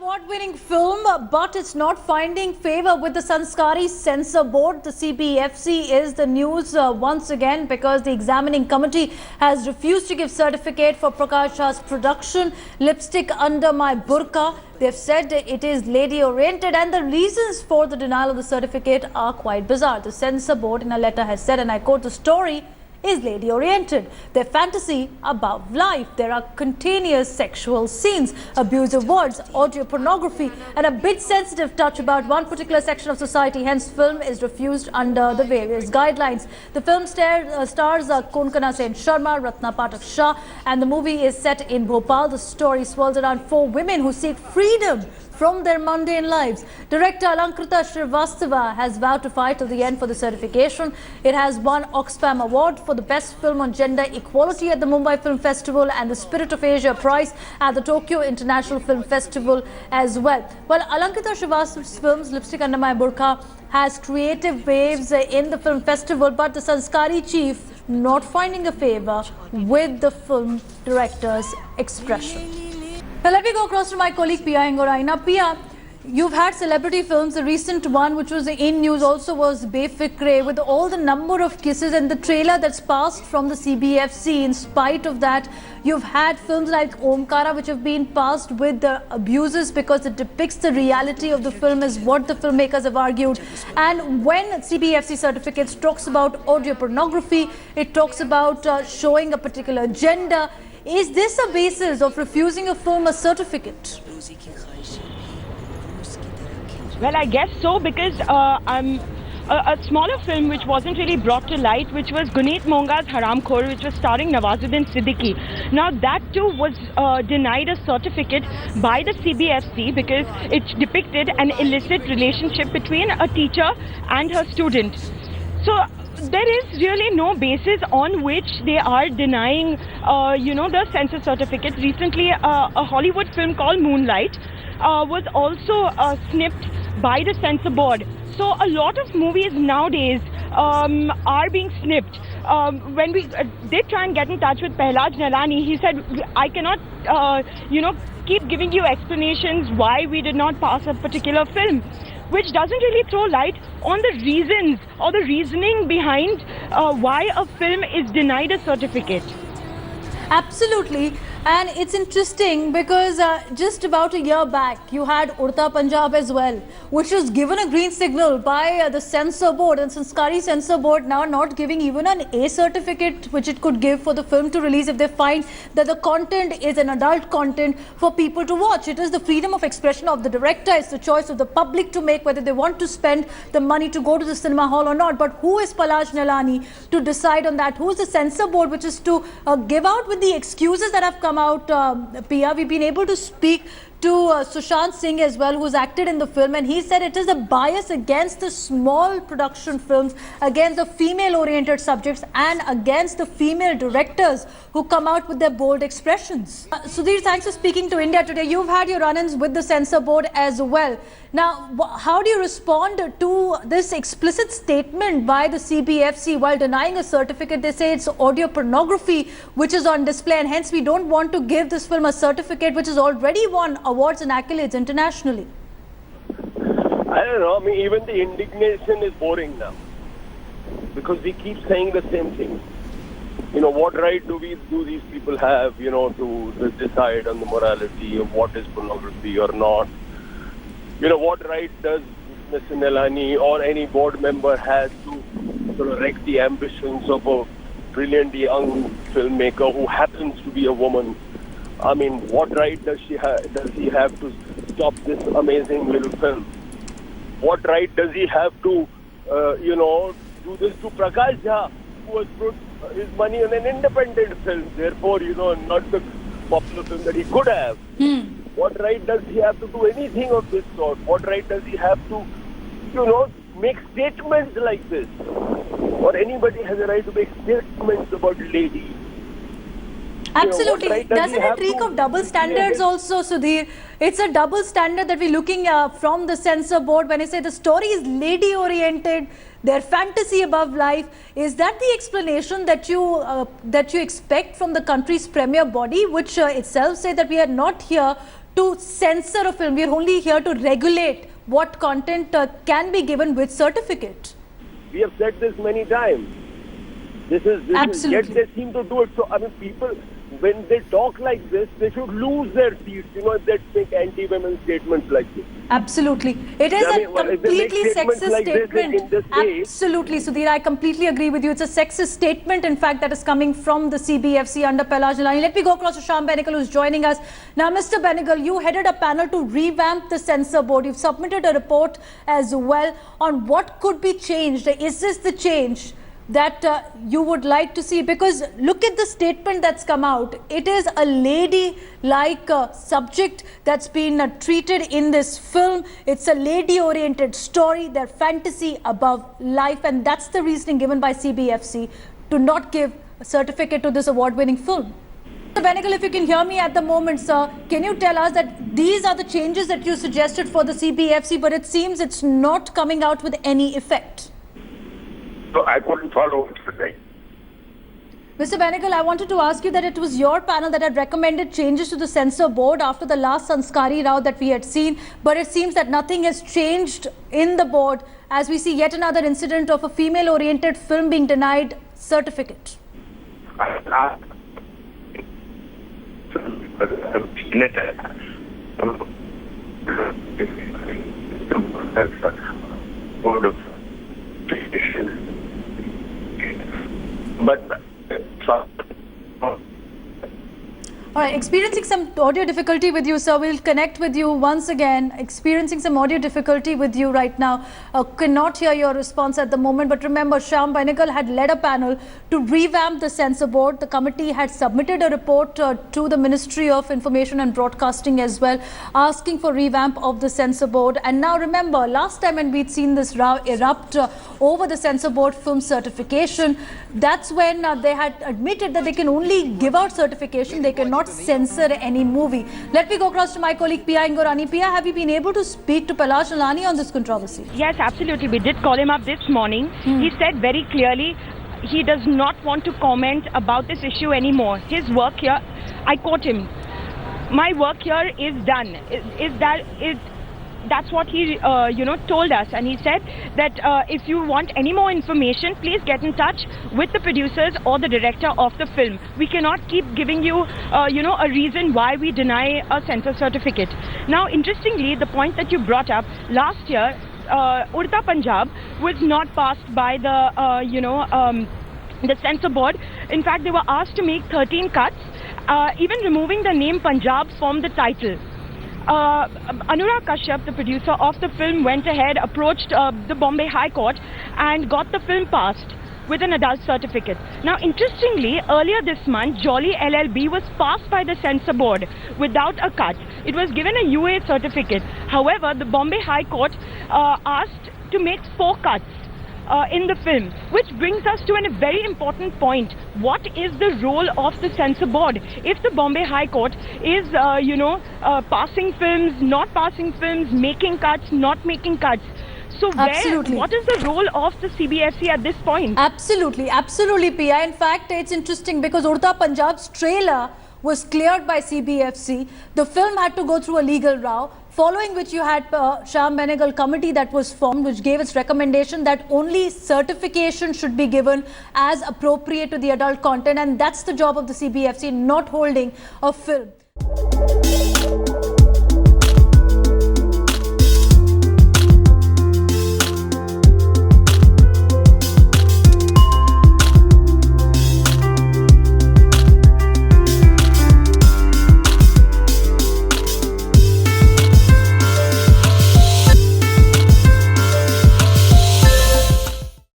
award-winning film, but it's not finding favor with the Sanskari censor board. The CBFC is the news once again because the examining committee has refused to give certificate for Prakash Jha's production, Lipstick Under My Burkha. They've said it is lady-oriented, and the reasons for the denial of the certificate are quite bizarre. The censor board in a letter has said, and I quote, the story is lady-oriented. Their fantasy above life. There are continuous sexual scenes, abusive words, audio pornography, and a bit sensitive touch about one particular section of society. Hence, film is refused under the various guidelines. The film stars Konkona, Sensharma, Ratna, Pathak, Shah, and the movie is set in Bhopal. The story swirls around four women who seek freedom from their mundane lives. Director Srivastava has vowed to fight till the end for the certification. It has won Oxfam Award for the best film on gender equality at the Mumbai Film Festival and the Spirit of Asia Prize at the Tokyo International Film Festival as well. Well, Alankrita Srivastava's films Lipstick Under My Burkha has creative waves in the film festival, but the Sanskari chief not finding a favor with the film director's expression. Now let me go across to my colleague Pia Ingoraina. Pia, you've had celebrity films. The recent one, which was in news, also was Befikre, with all the number of kisses and the trailer that's passed from the CBFC. In spite of that, you've had films like Omkara, which have been passed with the abuses because it depicts the reality of the film, is what the filmmakers have argued. And when CBFC certificates talks about audio pornography, it talks about showing a particular gender. Is this a basis of refusing a film a certificate? Well, I guess so, because a smaller film which wasn't really brought to light, which was Guneet Monga's Haramkhor, which was starring Nawazuddin Siddiqui. Now that too was denied a certificate by the CBFC because it depicted an illicit relationship between a teacher and her student. So there is really no basis on which they are denying, the censor certificate. Recently, a Hollywood film called Moonlight was also snipped by the censor board. So a lot of movies nowadays are being snipped. When we did try and get in touch with Prahlad Nalani, he said, I cannot, keep giving you explanations why we did not pass a particular film, which doesn't really throw light on the reasons or the reasoning behind why a film is denied a certificate. Absolutely. And it's interesting because just about a year back, you had Urta Punjab as well, which was given a green signal by the censor board, and Sanskari censor board now not giving even an A certificate, which it could give for the film to release if they find that the content is an adult content for people to watch. It is the freedom of expression of the director. It's the choice of the public to make whether they want to spend the money to go to the cinema hall or not. But who is Prahlad Nalani to decide on that? Who is the censor board, which is to give out with the excuses that have come out, Pia? We've been able to speak to Sushant Singh as well, who's acted in the film, and he said it is a bias against the small production films, against the female-oriented subjects, and against the female directors who come out with their bold expressions. Sudhir, thanks for speaking to India Today. You've had your run-ins with the censor board as well. Now, how do you respond to this explicit statement by the CBFC? While denying a certificate, they say it's audio pornography which is on display, and hence we don't want to give this film a certificate which has already won awards and accolades internationally. I don't know. I mean, even the indignation is boring now because we keep saying the same thing. What right do these people have, to decide on the morality of what is pornography or not? What right does Mr. Nalani or any board member has to sort of wreck the ambitions of a brilliant young filmmaker who happens to be a woman? I mean, what right does he have to stop this amazing little film? What right does he have to, do this to Prakash Jha, who has put his money on an independent film, therefore, not the popular film that he could have? What right does he have to do anything of this sort? What right does he have to, make statements like this? Or anybody has a right to make statements about ladies? Absolutely. Doesn't it reek of double standards also, Sudhir? It's a double standard that we're looking from the censor board when they say the story is lady-oriented, their fantasy above life. Is that the explanation that you expect from the country's premier body, which itself say that we are not here to censor a film. We are only here to regulate what content can be given with certificate. We have said this many times. This is yet they seem to do it. So I mean, people, when they talk like this, they should lose their seats. You know, if they make anti-women statements like this. Absolutely. It is a completely sexist like statement. in this Absolutely, Sudhir. I completely agree with you. It's a sexist statement, in fact, that is coming from the CBFC under Prakash Jha. Let me go across to Shah Benegal, who's joining us. Now, Mr. Benegal, you headed a panel to revamp the censor board. You've submitted a report as well on what could be changed. Is this the change that you would like to see? Because look at the statement that's come out. It is a lady-like subject that's been treated in this film. It's a lady-oriented story, their fantasy above life, and that's the reasoning given by CBFC to not give a certificate to this award-winning film. Mr. Benegal, if you can hear me at the moment, sir, can you tell us that these are the changes that you suggested for the CBFC, but it seems it's not coming out with any effect? So I couldn't follow what you're saying. Mr. Benegal, I wanted to ask you that it was your panel that had recommended changes to the censor board after the last Sanskari row that we had seen, but it seems that nothing has changed in the board as we see yet another incident of a female-oriented film being denied certificate. But All right, experiencing some audio difficulty with you, sir. We'll connect with you once again. Experiencing some audio difficulty with you right now. Cannot hear your response at the moment. But remember, Shah Benegal had led a panel to revamp the censor board. The committee had submitted a report to the Ministry of Information and Broadcasting as well, asking for revamp of the censor board. And now remember, last time when we'd seen this row erupt over the censor board film certification, that's when they had admitted that they can only give out certification. They cannot censor any movie. Let me go across to my colleague Pia Ingorani. Pia, have you been able to speak to Prakash Jha on this controversy? Yes, absolutely. We did call him up this morning. He said very clearly he does not want to comment about this issue anymore. His work here, I quote him, "My work here is done." That's what he told us, and he said that if you want any more information, please get in touch with the producers or the director of the film. We cannot keep giving you a reason why we deny a censor certificate. Now, interestingly, the point that you brought up, last year Urta Punjab was not passed by the censor board. In fact, they were asked to make 13 cuts, even removing the name Punjab from the title. Anurag Kashyap, the producer of the film, went ahead, approached the Bombay High Court and got the film passed with an adult certificate. Now, interestingly, earlier this month, Jolly LLB was passed by the censor board without a cut. It was given a UA certificate. However, the Bombay High Court asked to make 4 cuts in the film, which brings us to a very important point. What is the role of the censor board? If the Bombay High Court is, passing films, not passing films, making cuts, not making cuts, so what is the role of the CBFC at this point? Absolutely, Pia. In fact, it's interesting because Urta Punjab's trailer was cleared by CBFC. The film had to go through a legal row, following which you had Shah Benegal committee that was formed, which gave its recommendation that only certification should be given as appropriate to the adult content, and that's the job of the CBFC, not holding a film.